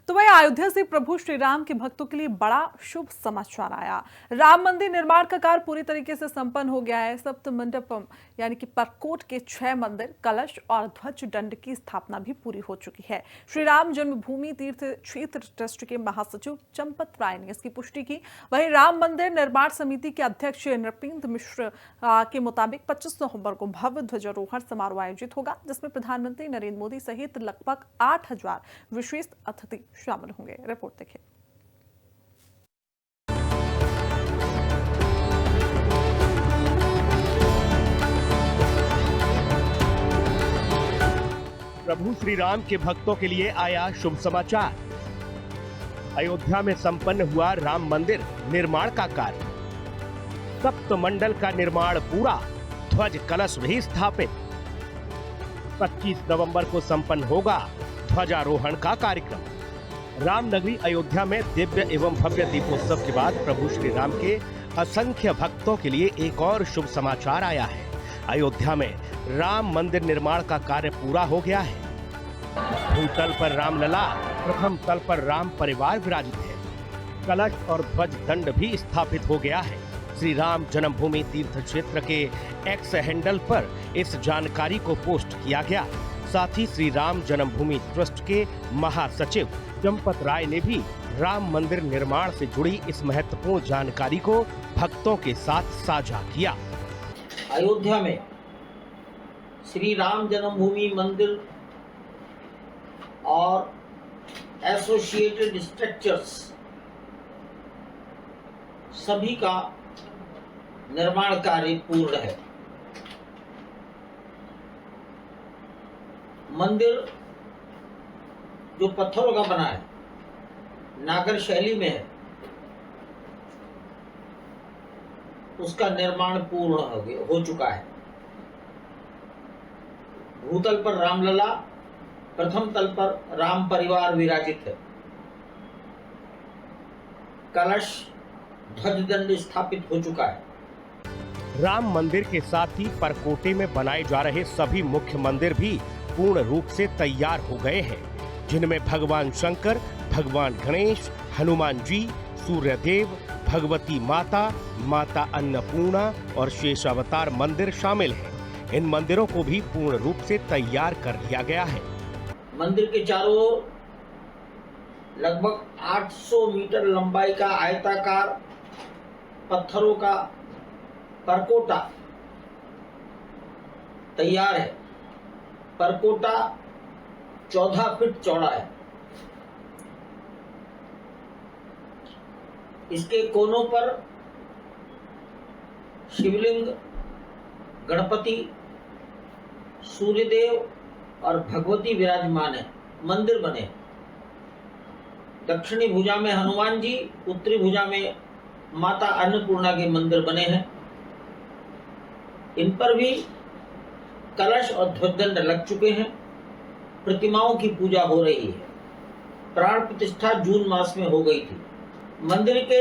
तो वही अयोध्या से प्रभु श्री राम के भक्तों के लिए बड़ा शुभ समाचार आया। राम मंदिर निर्माण का कार्य पूरी तरीके से संपन्न हो गया है। सप्त मंडपम यानी कि परकोट के 6 मंदिर, कलश और ध्वज दंड की स्थापना भी पूरी हो चुकी है। श्री राम जन्मभूमि तीर्थ क्षेत्र ट्रस्ट के महासचिव चंपत राय ने इसकी पुष्टि की। वहीं राम मंदिर निर्माण समिति के अध्यक्ष नृपेंद्र मिश्र के मुताबिक 25 नवंबर को भव्य ध्वजारोहण समारोह आयोजित होगा, जिसमें प्रधानमंत्री नरेंद्र मोदी सहित लगभग 8000 विशेष अतिथि शामिल होंगे। रिपोर्ट देखिए। प्रभु श्री राम के भक्तों के लिए आया शुभ समाचार। अयोध्या में संपन्न हुआ राम मंदिर निर्माण का कार्य। सप्त मंडल का निर्माण पूरा, ध्वज कलश भी स्थापित। 25 नवंबर को संपन्न होगा ध्वजारोहण का कार्यक्रम। रामनगरी अयोध्या में दिव्य एवं भव्य दीपोत्सव के बाद प्रभु श्री राम के असंख्य भक्तों के लिए एक और शुभ समाचार आया है। अयोध्या में राम मंदिर निर्माण का कार्य पूरा हो गया है। भूतल पर रामलला, प्रथम तल पर राम परिवार विराजित है। कलश और ध्वज दंड भी स्थापित हो गया है। श्री राम जन्मभूमि तीर्थ क्षेत्र के एक्स हैंडल पर इस जानकारी को पोस्ट किया गया। साथ ही श्री राम जन्मभूमि ट्रस्ट के महासचिव चंपत राय ने भी राम मंदिर निर्माण से जुड़ी इस महत्वपूर्ण जानकारी को भक्तों के साथ साझा किया। अयोध्या में श्री राम जन्मभूमि मंदिर और एसोसिएटेड स्ट्रक्चर्स सभी का निर्माण कार्य पूर्ण है। मंदिर जो पत्थरों का बना है, नागर शैली में है, उसका निर्माण पूर्ण हो चुका है। भूतल पर रामलला, प्रथम तल पर राम परिवार विराजित है। कलश ध्वज दंड स्थापित हो चुका है। राम मंदिर के साथ ही परकोटे में बनाए जा रहे सभी मुख्य मंदिर भी पूर्ण रूप से तैयार हो गए हैं, जिनमें भगवान शंकर, भगवान गणेश, हनुमान जी, सूर्यदेव, भगवती माता, माता अन्नपूर्णा और शेषावतार मंदिर शामिल हैं। इन मंदिरों को भी पूर्ण रूप से तैयार कर लिया गया है। मंदिर के चारों ओर लगभग 800 मीटर लंबाई का आयताकार पत्थरों का परकोटा तैयार है। परकोटा 14 फीट चौड़ा है। इसके कोनों पर शिवलिंग, गणपति, सूर्यदेव और भगवती विराजमान है। मंदिर बने दक्षिणी भुजा में हनुमान जी, उत्तरी भुजा में माता अन्नपूर्णा के मंदिर बने हैं। इन पर भी कलश और ध्वजदंड लग चुके हैं। प्रतिमाओं की पूजा हो रही है। प्राण प्रतिष्ठा जून मास में हो गई थी। मंदिर के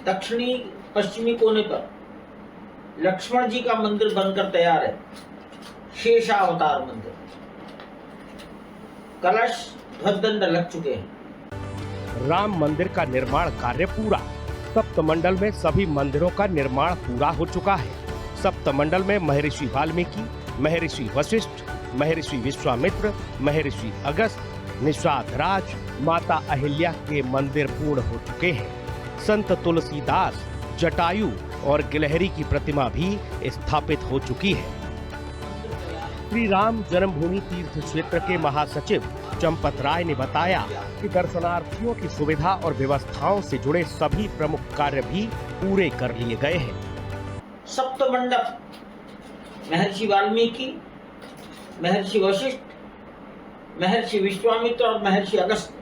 दक्षिणी पश्चिमी कोने पर लक्ष्मण जी का मंदिर बनकर तैयार है। शेषावतार मंदिर, कलश ध्वजदंड लग चुके हैं। राम मंदिर का निर्माण कार्य पूरा। सप्त मंडल में सभी मंदिरों का निर्माण पूरा हो चुका है। सप्त मंडल में महर्षि वाल्मीकि, महर्षि वशिष्ठ, महर्षि विश्वामित्र, महर्षि अगस्त, निषाद राज, माता अहिल्या के मंदिर पूर्ण हो चुके हैं। संत तुलसीदास, जटायु और गिलहरी की प्रतिमा भी स्थापित हो चुकी है। श्री राम जन्मभूमि तीर्थ क्षेत्र के महासचिव चंपत राय ने बताया कि दर्शनार्थियों की सुविधा और व्यवस्थाओं से जुड़े सभी प्रमुख कार्य भी पूरे कर लिए गए हैं। सप्त मंडप महर्षि वाल्मीकि, महर्षि वशिष्ठ, महर्षि विश्वामित्र और महर्षि अगस्त,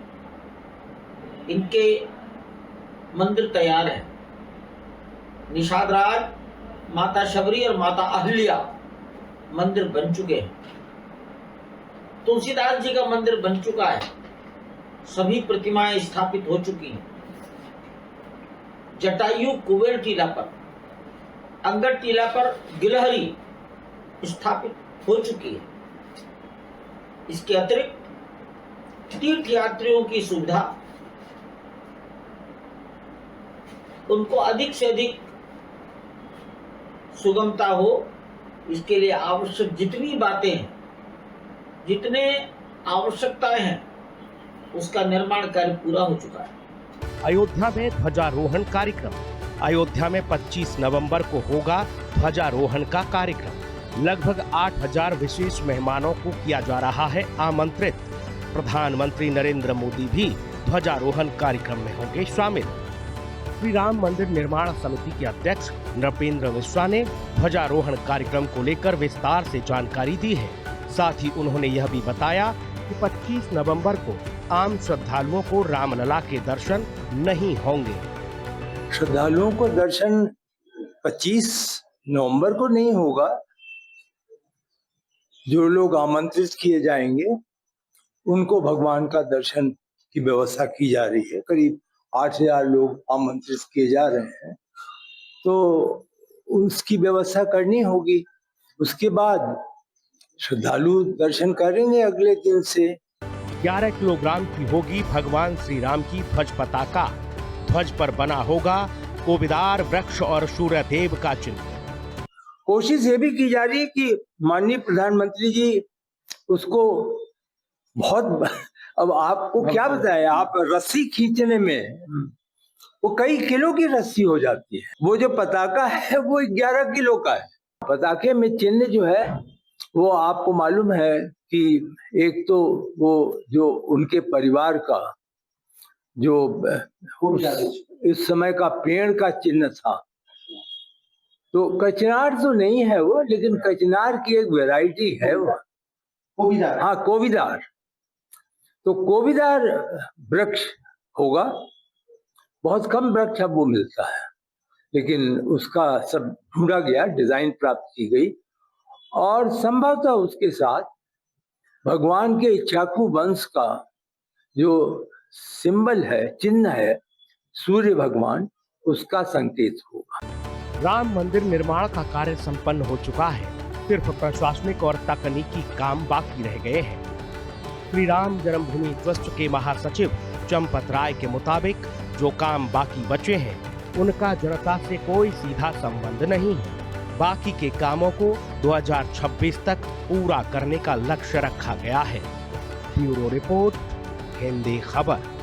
इनके मंदिर तैयार हैं। निषाद राज, माता शबरी और माता अहिल्या मंदिर बन चुके हैं। तुलसीदास जी का मंदिर बन चुका है। सभी प्रतिमाएं स्थापित हो चुकी हैं। जटायु कुबेर टीला पर, अंगद टीला पर गिलहरी स्थापित हो चुकी है। इसके अतिरिक्त तीर्थ यात्रियों की सुविधा, उनको अधिक से अधिक सुगमता हो, इसके लिए आवश्यक जितनी बातें हैं, जितने आवश्यकताएं हैं, उसका निर्माण कार्य पूरा हो चुका है। अयोध्या में ध्वजारोहण कार्यक्रम। अयोध्या में 25 नवंबर को होगा ध्वजारोहण का कार्यक्रम। लगभग 8000 विशेष मेहमानों को किया जा रहा है आमंत्रित। प्रधानमंत्री नरेंद्र मोदी भी ध्वजारोहण कार्यक्रम में होंगे शामिल। श्री राम मंदिर निर्माण समिति के अध्यक्ष नृपेंद्र मिश्रा ने ध्वजारोहण कार्यक्रम को लेकर विस्तार से जानकारी दी है। साथ ही उन्होंने यह भी बताया कि 25 नवंबर को आम श्रद्धालुओं को रामलला के दर्शन नहीं होंगे। श्रद्धालुओं को दर्शन 25 नवंबर को नहीं होगा। जो लोग आमंत्रित किए जाएंगे उनको भगवान का दर्शन की व्यवस्था की जा रही है। करीब 8000 लोग आमंत्रित किए जा रहे हैं, तो उसकी व्यवस्था करनी होगी। उसके बाद श्रद्धालु दर्शन करेंगे अगले दिन से। 11 किलोग्राम की होगी भगवान श्री राम की ध्वज पताका। ध्वज पर बना होगा कोविदार वृक्ष और सूर्य देव का चिन्ह। कोशिश ये भी की जा रही है कि माननीय प्रधानमंत्री जी उसको बहुत, अब आपको क्या बताएं, आप रस्सी खींचने में वो कई किलो की रस्सी हो जाती है। वो जो पताका है वो 11 किलो का है। पताके में चिन्ह जो है वो आपको मालूम है कि एक तो वो जो उनके परिवार का जो इस समय का पेड़ का चिन्ह था, तो कचनार तो नहीं है वो, लेकिन कचनार की एक वैरायटी है वो, कोविदार। हाँ, कोविदार। तो कोविदार वृक्ष होगा। बहुत कम वृक्ष अब वो मिलता है, लेकिन उसका सब ढूंढा गया, डिजाइन प्राप्त की गई और संभवतः उसके साथ भगवान के इक्ष्वाकु वंश का जो सिंबल है, चिन्ह है, सूर्य भगवान, उसका संकेत होगा। राम मंदिर निर्माण का कार्य संपन्न हो चुका है। सिर्फ प्रशासनिक और तकनीकी काम बाकी रह गए हैं। श्री राम जन्मभूमि ट्रस्ट के महासचिव चंपत राय के मुताबिक जो काम बाकी बचे हैं उनका जनता से कोई सीधा संबंध नहीं है। बाकी के कामों को 2026 तक पूरा करने का लक्ष्य रखा गया है। ब्यूरो रिपोर्ट, हिंदी खबर।